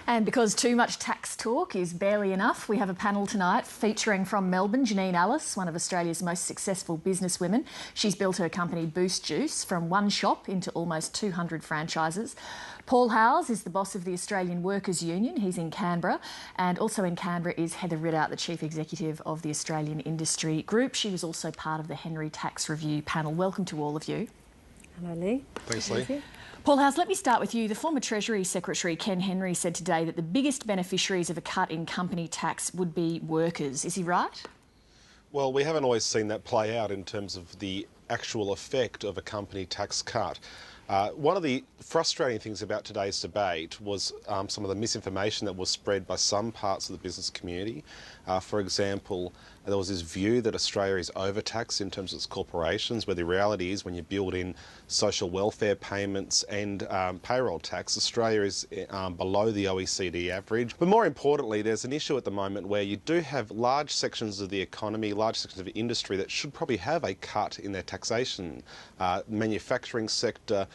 And because too much tax talk is barely enough, we have a panel tonight featuring from Melbourne, Janine Allis, one of Australia's most successful businesswomen. She's built her company Boost Juice from one shop into almost 200 franchises. Paul Howes is the boss of the Australian Workers Union. He's in Canberra. And also in Canberra is Heather Ridout, the Chief Executive of the Australian Industry Group. She was also part of the Henry Tax Review panel. Welcome to all of you. Hello, Leigh. Thanks, Leigh. Paul Howes, let me start with you. The former Treasury Secretary, Ken Henry, said today that the biggest beneficiaries of a cut in company tax would be workers. Is he right? Well, we haven't always seen that play out in terms of the actual effect of a company tax cut. One of the frustrating things about today's debate was some of the misinformation that was spread by some parts of the business community. For example, there was this view that Australia is overtaxed in terms of its corporations, where the reality is when you build in social welfare payments and payroll tax, Australia is below the OECD average. But more importantly, there's an issue at the moment where you do have large sections of the economy, large sections of industry that should probably have a cut in their taxation. Manufacturing sector,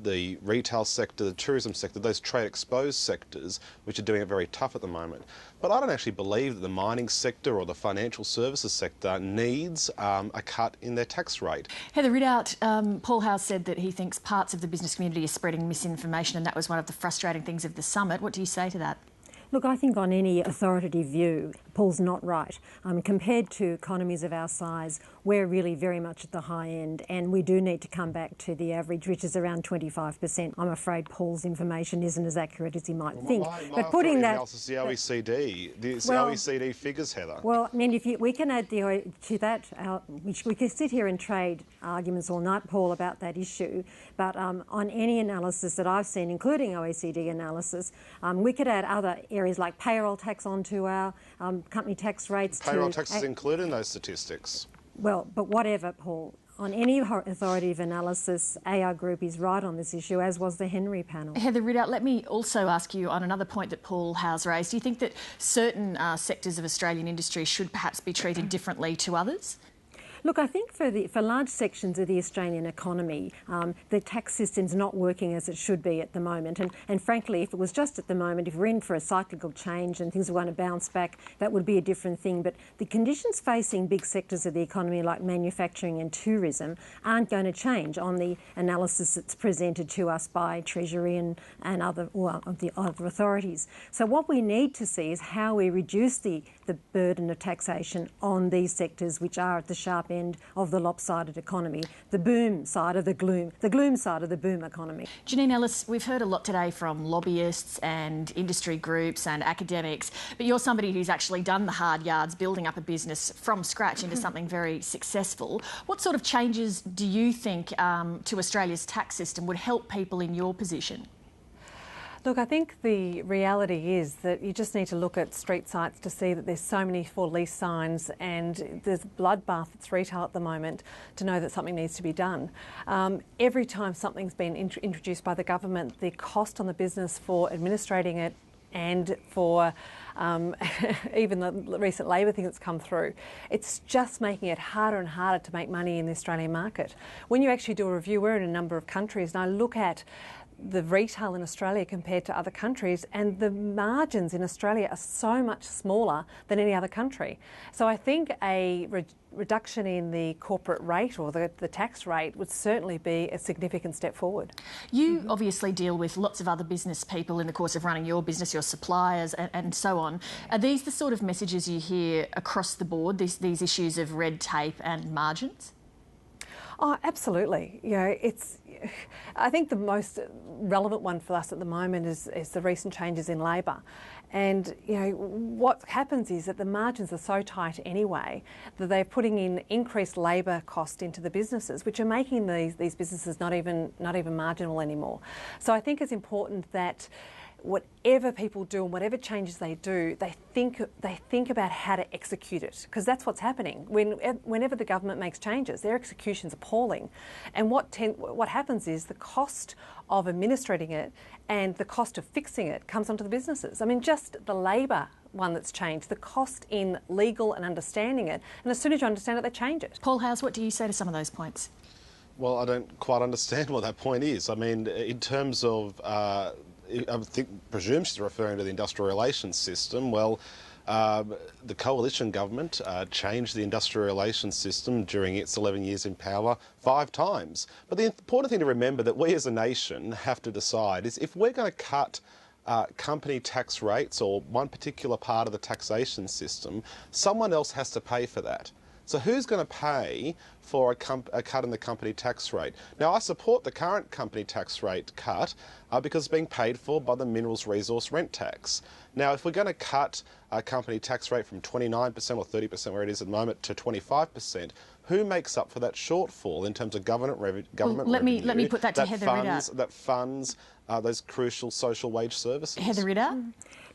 the retail sector, the tourism sector, those trade exposed sectors which are doing it very tough at the moment. But I don't actually believe that the mining sector or the financial services sector needs a cut in their tax rate. Heather Ridout, Paul Howes said that he thinks parts of the business community are spreading misinformation, and that was one of the frustrating things of the summit. What do you say to that? Look, I think on any authoritative view, Paul's not right. Compared to economies of our size, we're really very much at the high end, and we do need to come back to the average, which is around 25%. I'm afraid Paul's information isn't as accurate as he might think. But putting that analysis, the OECD, OECD figures, Heather. Well, I mean, we can add to that, which we could sit here and trade arguments all night, Paul, about that issue. But on any analysis that I've seen, including OECD analysis, we could add other areas like payroll tax onto our company tax rates. Payroll tax is included in those statistics. Well, but whatever, Paul. On any authoritative analysis, AR Group is right on this issue, as was the Henry panel. Heather Ridout, let me also ask you on another point that Paul Howes raised. Do you think that certain sectors of Australian industry should perhaps be treated differently to others? Look, I think for large sections of the Australian economy, the tax system's not working as it should be at the moment. And frankly, if it was just at the moment, if we're in for a cyclical change and things are going to bounce back, that would be a different thing. But the conditions facing big sectors of the economy like manufacturing and tourism aren't going to change on the analysis that's presented to us by Treasury and other authorities. So what we need to see is how we reduce the burden of taxation on these sectors which are at the sharp end of the lopsided economy, the boom side of the gloom side of the boom economy. Janine Allis, we've heard a lot today from lobbyists and industry groups and academics, but you're somebody who's actually done the hard yards, building up a business from scratch into something very successful. What sort of changes do you think to Australia's tax system would help people in your position? Look, I think the reality is that you just need to look at street sites to see that there's so many for lease signs and there's bloodbath that's retail at the moment to know that something needs to be done. Every time something's been introduced by the government, the cost on the business for administrating it and for even the recent Labor thing that's come through, it's just making it harder and harder to make money in the Australian market. When you actually do a review, we're in a number of countries, and I look at the retail in Australia compared to other countries, and the margins in Australia are so much smaller than any other country. So I think a reduction in the corporate rate or the tax rate would certainly be a significant step forward. You obviously deal with lots of other business people in the course of running your business, your suppliers and so on. Are these the sort of messages you hear across the board, these issues of red tape and margins? Oh, absolutely. You know, I think the most relevant one for us at the moment is the recent changes in Labor. And, you know, what happens is that the margins are so tight anyway that they're putting in increased labour cost into the businesses, which are making these businesses not even marginal anymore. So I think it's important that whatever people do and whatever changes they do, they think about how to execute it, because that's what's happening. Whenever the government makes changes, their execution's appalling, and what happens is the cost of administrating it and the cost of fixing it comes onto the businesses. I mean, just the labour one that's changed, the cost in legal and understanding it, and as soon as you understand it, they change it. Paul Howes, what do you say to some of those points? Well, I don't quite understand what that point is. I mean, in terms of presume she's referring to the industrial relations system. Well, the coalition government changed the industrial relations system during its 11 years in power 5 times. But the important thing to remember that we as a nation have to decide is if we're going to cut company tax rates or one particular part of the taxation system, someone else has to pay for that. So who's going to pay for a cut in the company tax rate? Now, I support the current company tax rate cut because it's being paid for by the minerals resource rent tax. Now, if we're going to cut a company tax rate from 29% or 30% where it is at the moment to 25%, who makes up for that shortfall in terms of government revenue? Let me put that to Heather Ridout. That funds those crucial social wage services. Heather Ridout?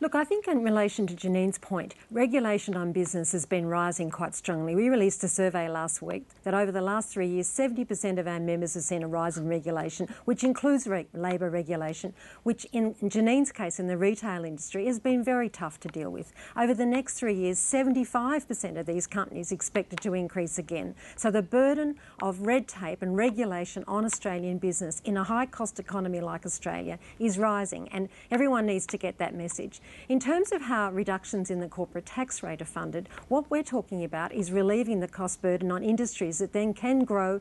Look, I think in relation to Janine's point, regulation on business has been rising quite strongly. We released a survey last week that over the last 3 years, 70% of our members have seen a rise in regulation, which includes labour regulation, which in Janine's case in the retail industry has been very tough to deal with. Over the next 3 years, 75% of these companies expected to increase again. So the burden of red tape and regulation on Australian business in a high-cost economy like Australia is rising, and everyone needs to get that message. In terms of how reductions in the corporate tax rate are funded, what we're talking about is relieving the cost burden on industries that then can grow,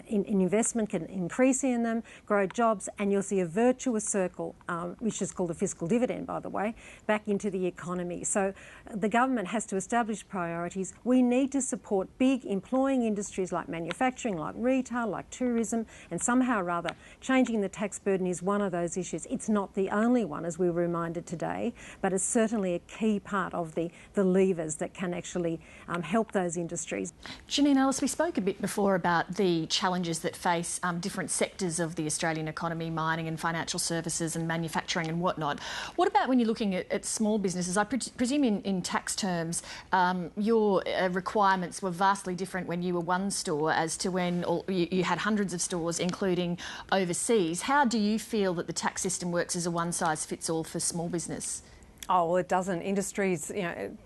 investment can increase in them, grow jobs, and you'll see a virtuous circle, which is called a fiscal dividend, by the way, back into the economy. So the government has to establish priorities. We need to support big employing industries like manufacturing, like retail, like tourism, and somehow or other changing the tax burden is one of those issues. It's not the only one, as we were reminded today, but it's certainly a key part of the levers that can actually help those industries. Janine, Allis, we spoke a bit before about the challenges that face different sectors of the Australian economy, mining and financial services and manufacturing and whatnot. What about when you're looking at small businesses? I presume in tax terms, your requirements were vastly different when you were one store as to when you had hundreds of stores, including overseas. How do you feel that the tax system works as a one-size-fits-all for small business? Oh, well, it doesn't. Industries,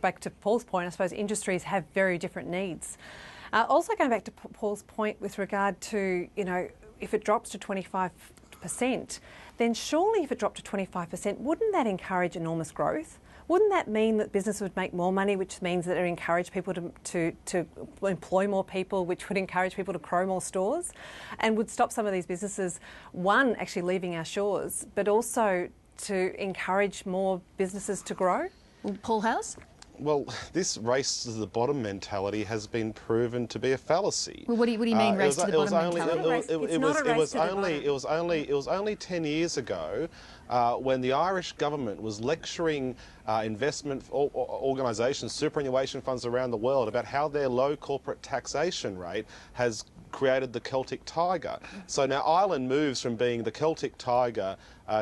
back to Paul's point, I suppose industries have very different needs. Also going back to Paul's point with regard to, if it drops to 25%, then surely if it dropped to 25%, wouldn't that encourage enormous growth? Wouldn't that mean that business would make more money, which means that it would encourage people to employ more people, which would encourage people to grow more stores, and would stop some of these businesses, one, actually leaving our shores, but also to encourage more businesses to grow? Paul House? Well, this race to the bottom mentality has been proven to be a fallacy. Well, what do you mean race to the bottom mentality? It was only 10 years ago when the Irish government was lecturing investment organisations, superannuation funds around the world about how their low corporate taxation rate has created the Celtic tiger. So now Ireland moves from being the Celtic tiger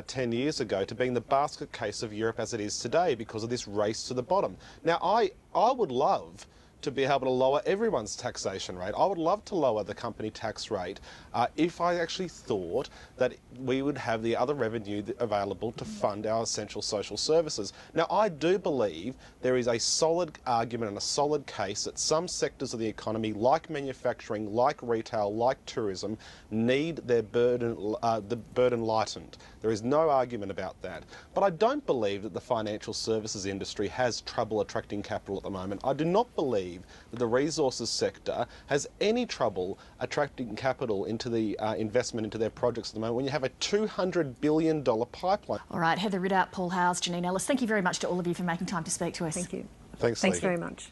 10 years ago to being the basket case of Europe as it is today because of this race to the bottom. Now I would love to be able to lower everyone's taxation rate. I would love to lower the company tax rate if I actually thought that we would have the other revenue available to fund our essential social services. Now, I do believe there is a solid argument and a solid case that some sectors of the economy, like manufacturing, like retail, like tourism, need their burden lightened. There is no argument about that. But I don't believe that the financial services industry has trouble attracting capital at the moment. I do not believe that the resources sector has any trouble attracting capital into the investment into their projects at the moment when you have a $200 billion pipeline. All right, Heather Ridout, Paul Howes, Janine Allis, thank you very much to all of you for making time to speak to us. Thank you. Thanks very much.